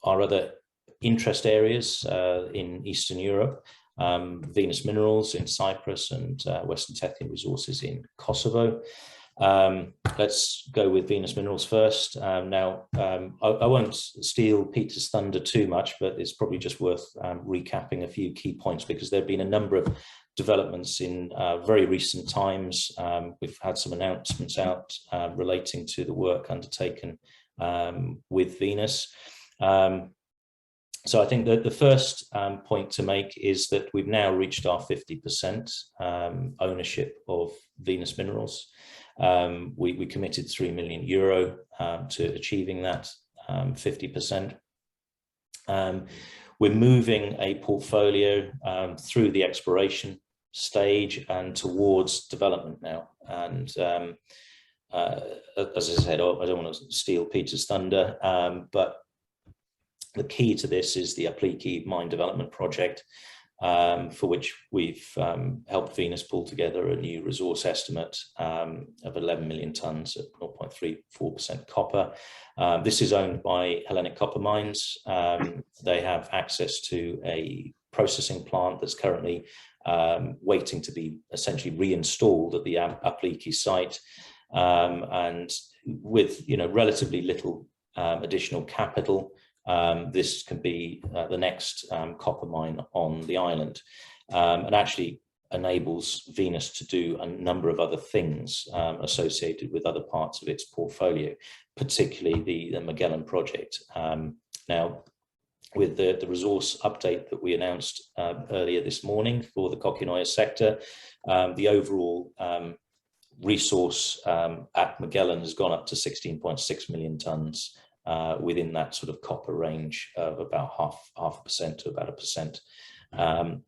our other interest areas in Eastern Europe, Venus Minerals in Cyprus and Western Tethyan Resources in Kosovo. Let's go with Venus Minerals first. Now, I won't steal Peter's thunder too much, but it's probably just worth recapping a few key points, because there have been a number of developments in very recent times. We've had some announcements out relating to the work undertaken with Venus. So I think that the first point to make is that we've now reached our 50% ownership of Venus Minerals. We committed €3 million to achieving that 50%. We're moving a portfolio through the exploration stage and towards development now. And as I said, I don't want to steal Peter's thunder, but the key to this is the Apliki mine development project, for which we've helped Venus pull together a new resource estimate of 11 million tonnes at 0.34% copper. This is owned by Hellenic Copper Mines. They have access to a processing plant that's currently waiting to be essentially reinstalled at the Apliki site, and with relatively little additional capital, this can be the next copper mine on the island, and actually enables Venus to do a number of other things associated with other parts of its portfolio, particularly the Magellan project. Now, with the resource update that we announced earlier this morning for the Coquinoya sector. The overall resource at Magellan has gone up to 16.6 million tonnes within that sort of copper range of about half a percent to about 1%.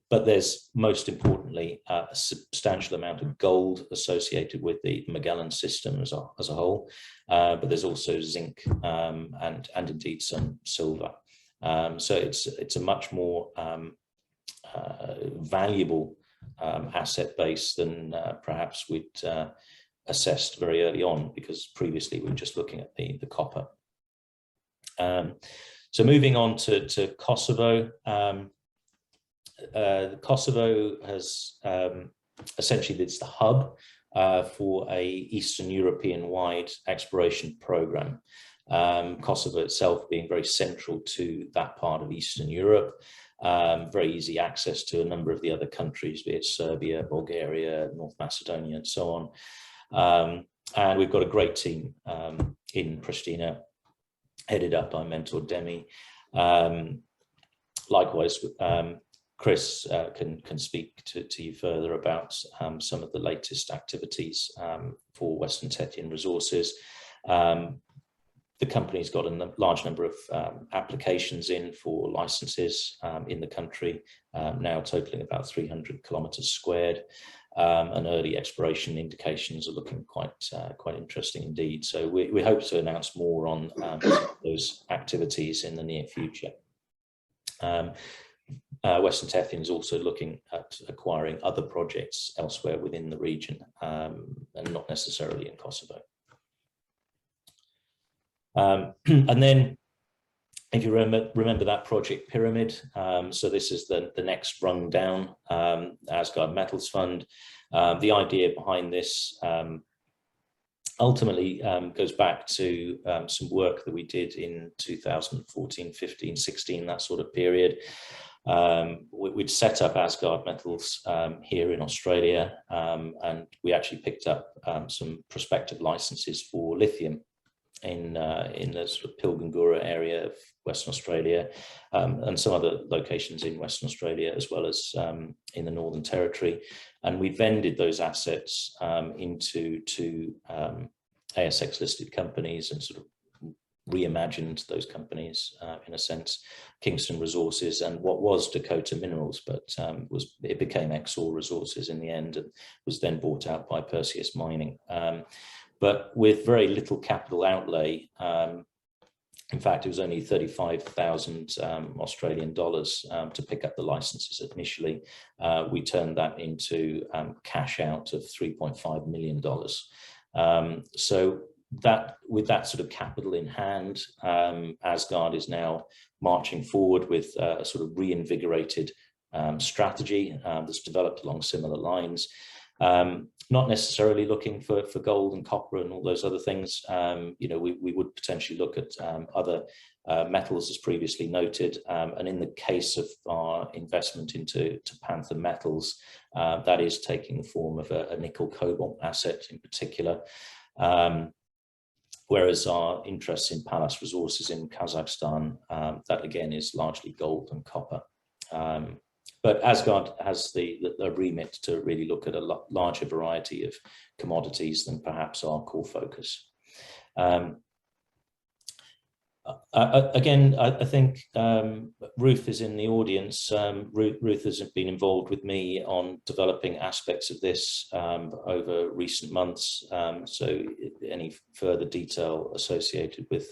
But there's most importantly a substantial amount of gold associated with the Magellan system as a whole, but there's also zinc and indeed some silver. So it's a much more valuable asset base than perhaps we'd assessed very early on, because previously we were just looking at the copper. So moving on to Kosovo. Kosovo has essentially, it's the hub for a Eastern European-wide exploration program. Kosovo itself being very central to that part of Eastern Europe, very easy access to a number of the other countries, be it Serbia, Bulgaria, North Macedonia, and so on. And we've got a great team in Pristina, headed up by mentor Demi. Likewise, Chris can speak to you further about some of the latest activities for Western Tethyan Resources. The company's got a large number of applications in for licenses in the country, now totaling about 300 kilometers squared. And early exploration indications are looking quite interesting indeed. So we hope to announce more on those activities in the near future. Western Tethyan is also looking at acquiring other projects elsewhere within the region, and not necessarily in Kosovo. And then, if you remember that project Pyramid, so this is the next rung down, Asgard Metals Fund. The idea behind this ultimately goes back to some work that we did in 2014, 15, 16, that sort of period. We'd set up Asgard Metals here in Australia, and we actually picked up some prospective licenses for lithium in the sort of Pilgangoora area of Western Australia, and some other locations in Western Australia, as well as in the Northern Territory. And we vended those assets into two ASX listed companies and sort of reimagined those companies in a sense, Kingston Resources and what was Dakota Minerals, but it became Exor Resources in the end, and was then bought out by Perseus Mining. But with very little capital outlay. In fact, it was only 35,000 Australian dollars to pick up the licenses initially. We turned that into cash out of $3.5 million. So that, with that sort of capital in hand, Asgard is now marching forward with a sort of reinvigorated strategy that's developed along similar lines. Not necessarily looking for gold and copper and all those other things. You know, we would potentially look at other metals, as previously noted. And in the case of our investment into Panther Metals, that is taking the form of a nickel cobalt asset in particular. Whereas our interests in Pallas Resources in Kazakhstan, that again is largely gold and copper. But Asgard has the remit to really look at a larger variety of commodities than perhaps our core focus. Again, I think Ruth is in the audience. Ruth has been involved with me on developing aspects of this over recent months. So any further detail associated with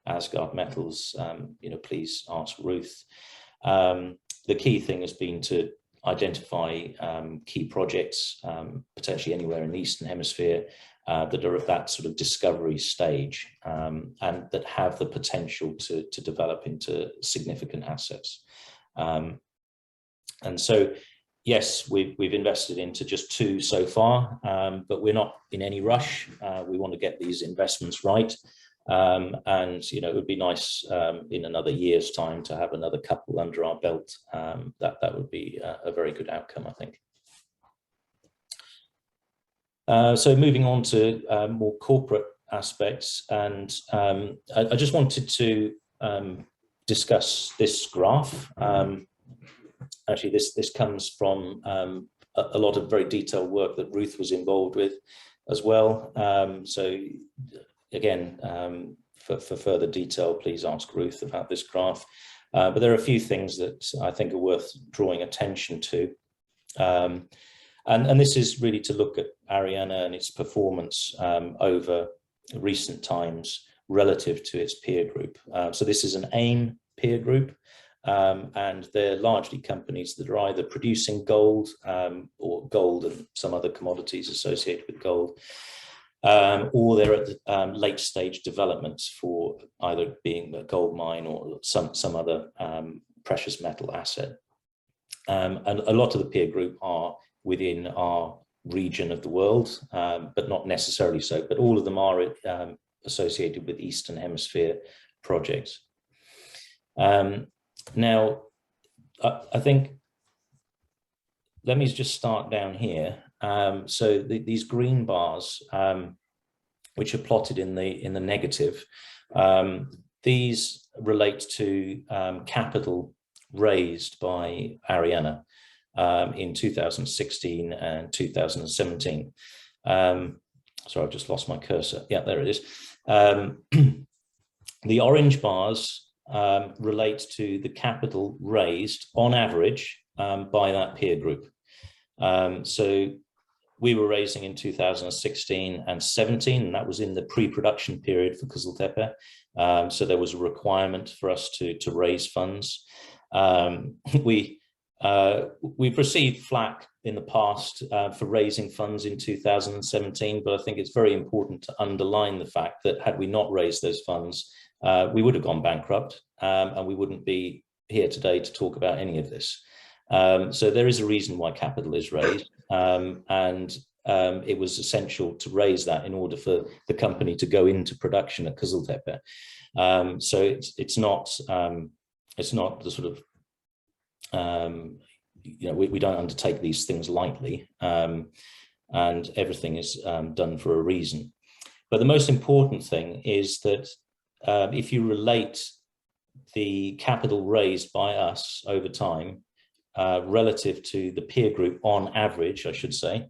Asgard Metals, you know, please ask Ruth. The key thing has been to identify key projects, potentially anywhere in the Eastern Hemisphere, that are at that sort of discovery stage, and that have the potential to develop into significant assets. And so, yes, we've invested into just 2 so far, but we're not in any rush. We want to get these investments right. And you know, it would be nice in another year's time to have another couple under our belt. That would be a very good outcome, I think. So moving on to more corporate aspects, and I just wanted to discuss this graph. Actually, this comes from a lot of very detailed work that Ruth was involved with as well. So again, for further detail, please ask Ruth about this graph. But there are a few things that I think are worth drawing attention to. And this is really to look at Ariana and its performance over recent times relative to its peer group. So this is an AIM peer group, and they're largely companies that are either producing gold or gold and some other commodities associated with gold, or they're at the late stage developments for either being a gold mine or some other precious metal asset. And a lot of the peer group are within our region of the world, but not necessarily so, but all of them are associated with Eastern Hemisphere projects. Now, I think, let me just start down here. So these green bars, which are plotted in the negative, these relate to capital raised by Ariana in 2016 and 2017. Sorry, I've just lost my cursor. Yeah, there it is. The orange bars relate to the capital raised on average by that peer group. So we were raising in 2016 and 17, and that was in the pre-production period for Kızıltepe. So there was a requirement for us to raise funds. We've received flack in the past for raising funds in 2017, but I think it's very important to underline the fact that had we not raised those funds, we would have gone bankrupt, and we wouldn't be here today to talk about any of this. So there is a reason why capital is raised, and it was essential to raise that in order for the company to go into production at Kızıltepe. So it's not the sort of we don't undertake these things lightly, and everything is done for a reason. But the most important thing is that if you relate the capital raised by us over time relative to the peer group on average, I should say,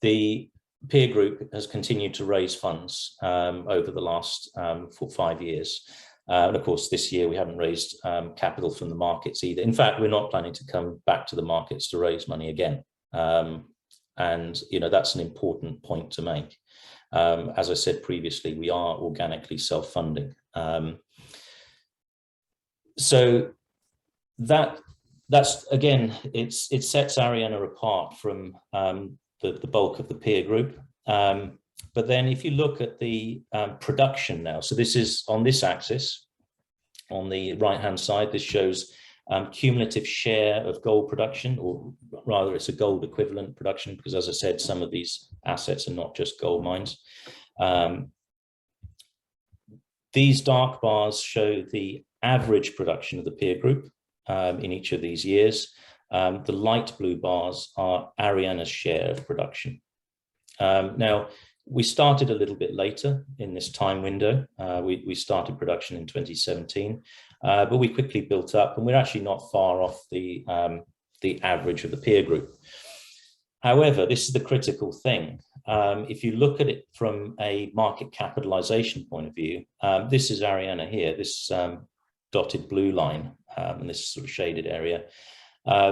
the peer group has continued to raise funds over the last 5 years. And of course, this year we haven't raised capital from the markets either. In fact, we're not planning to come back to the markets to raise money again. And that's an important point to make. As I said previously, we are organically self-funding. So that's again, it sets Ariana apart from the bulk of the peer group. But then if you look at the production now, so this is on this axis, on the right-hand side, this shows cumulative share of gold production, or rather it's a gold equivalent production, because as I said, some of these assets are not just gold mines. These dark bars show the average production of the peer group in each of these years. The light blue bars are Ariana's share of production. Now, we started a little bit later in this time window. We started production in 2017, but we quickly built up, and we're actually not far off the average of the peer group. However, this is the critical thing. If you look at it from a market capitalization point of view, this is Ariana here, this dotted blue line, and this sort of shaded area.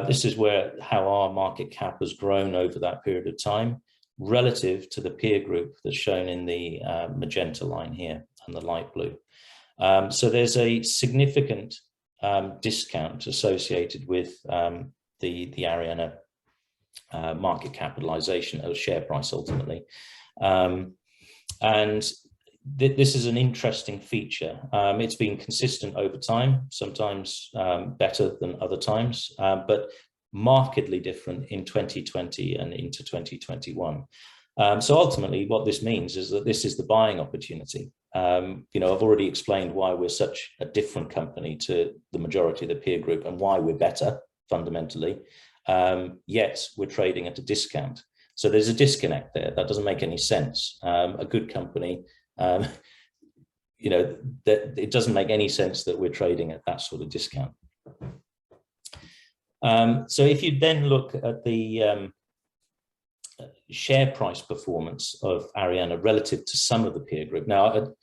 This is how our market cap has grown over that period of time, relative to the peer group that's shown in the magenta line here and the light blue. So there's a significant discount associated with the Ariana market capitalization or share price ultimately. And this is an interesting feature. It's been consistent over time, sometimes better than other times, but markedly different in 2020 and into 2021. So ultimately what this means is that this is the buying opportunity. I've already explained why we're such a different company to the majority of the peer group and why we're better fundamentally, yet we're trading at a discount. So there's a disconnect there. That doesn't make any sense. A good company, you know, that it doesn't make any sense that we're trading at that sort of discount. So if you then look at the share price performance of Ariane relative to some of the peer group. Now,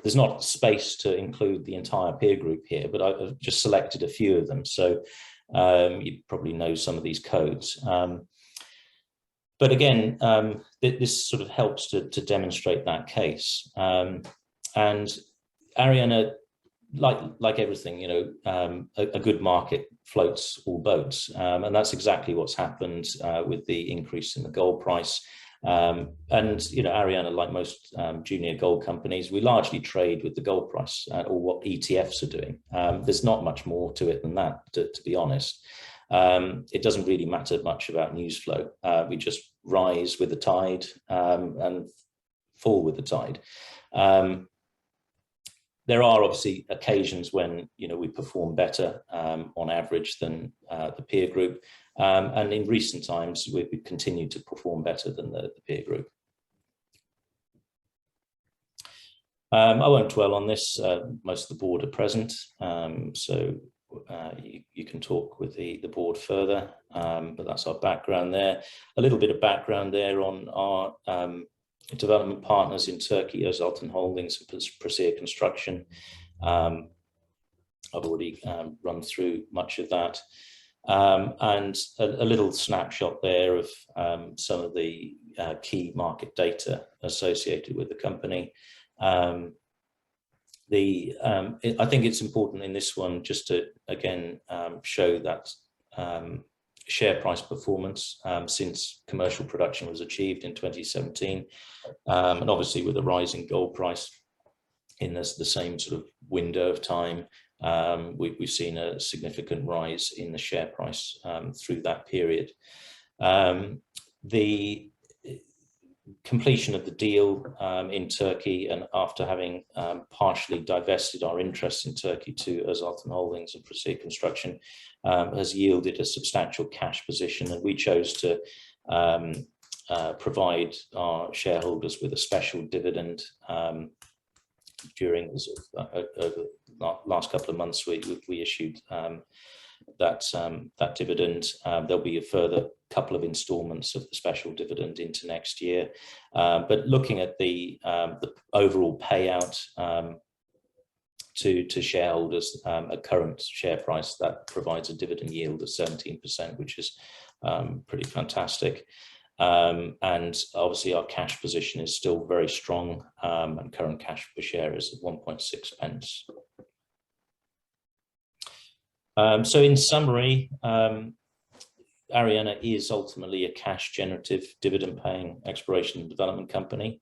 there's not space to include the entire peer group here, but I've just selected a few of them. So you probably know some of these codes. But again, this sort of helps to demonstrate that case. And Ariane, like everything, you know, a good market floats all boats, and that's exactly what's happened with the increase in the gold price. And you know, Ariane, like most junior gold companies, we largely trade with the gold price or what ETFs are doing. There's not much more to it than that, to be honest. It doesn't really matter much about news flow. We just rise with the tide and fall with the tide. There are obviously occasions when, you know, we perform better on average than the peer group. And in recent times, we've continued to perform better than the peer group. I won't dwell on this. Most of the board are present, so you can talk with the board further, but that's our background there. A little bit of background there on our development partners in Turkey, Özaltın Holdings and Presea Construction. I've already run through much of that. And a little snapshot there of some of the key market data associated with the company. I think it's important in this one just to, again, show that share price performance since commercial production was achieved in 2017. And obviously with the rising gold price in the same sort of window of time, we've seen a significant rise in the share price through that period. The completion of the deal in Turkey, and after having partially divested our interest in Turkey to Özaltın Holdings and Presea Construction, has yielded a substantial cash position, and we chose to provide our shareholders with a special dividend during over the last couple of months. We issued that dividend. There'll be a further couple of installments of the special dividend into next year. But looking at the overall payout to shareholders at current share price, that provides a dividend yield of 17%, which is pretty fantastic. And obviously our cash position is still very strong, and current cash per share is 1.6 pence. So in summary, Ariane is ultimately a cash generative, dividend paying exploration and development company.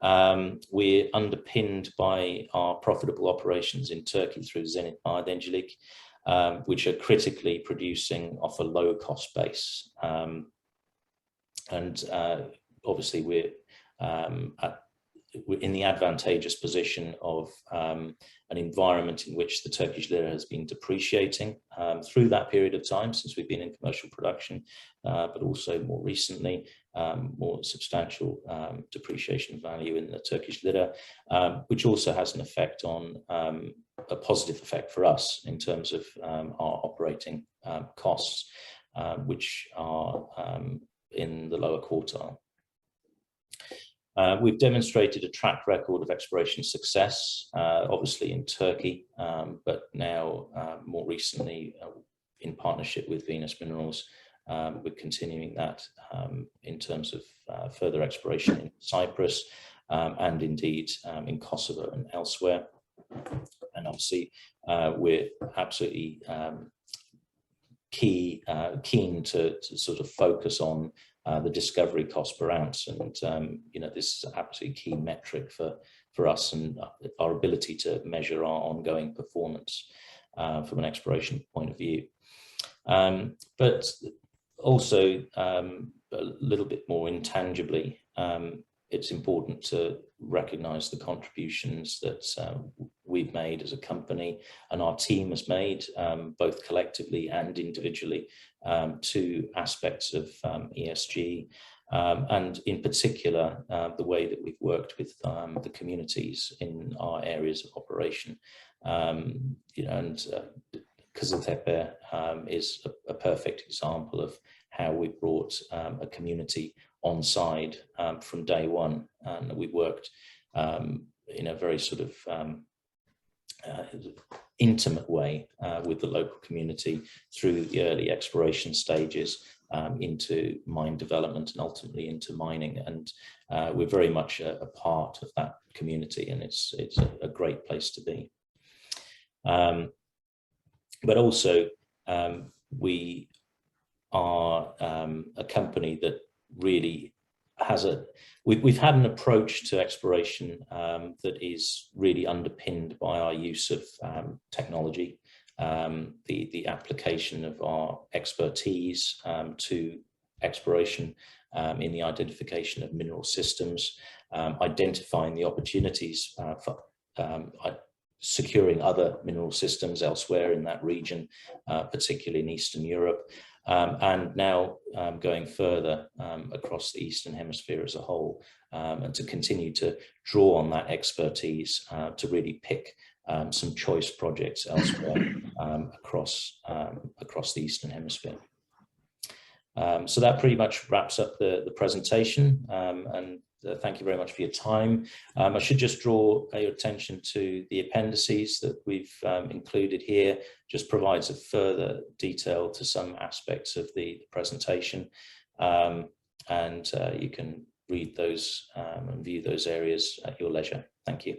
We're underpinned by our profitable operations in Turkey through Zenit Madencilik, which are critically producing off a low cost base. And obviously we're in the advantageous position of an environment in which the Turkish lira has been depreciating through that period of time since we've been in commercial production, but also more recently, more substantial depreciation value in the Turkish lira, which also has an effect on a positive effect for us in terms of our operating costs, which are in the lower quartile. We've demonstrated a track record of exploration success, obviously in Turkey, but now more recently in partnership with Venus Minerals. We're continuing that in terms of further exploration in Cyprus and indeed in Kosovo and elsewhere. And obviously we're absolutely keen to sort of focus on the discovery cost per ounce, and you know, this is an absolutely key metric for us and our ability to measure our ongoing performance from an exploration point of view. But also a little bit more intangibly, it's important to recognize the contributions that we've made as a company and our team has made, both collectively and individually, to aspects of ESG, and in particular, the way that we've worked with the communities in our areas of operation. Gaziantep is a perfect example of how we brought a community on side from day one, and we worked in a very sort of intimate way with the local community through the early exploration stages into mine development and ultimately into mining. And we're very much a part of that community, and it's a great place to be. But also, we are a company that really has we've had an approach to exploration that is really underpinned by our use of technology, the application of our expertise to exploration in the identification of mineral systems, identifying the opportunities for securing other mineral systems elsewhere in that region, particularly in Eastern Europe, and now going further across the Eastern Hemisphere as a whole, and to continue to draw on that expertise to really pick some choice projects elsewhere across the Eastern Hemisphere. So that pretty much wraps up the presentation, and thank you very much for your time. I should just draw your attention to the appendices that we've included here. Just provides a further detail to some aspects of the presentation, and you can read those and view those areas at your leisure. Thank you.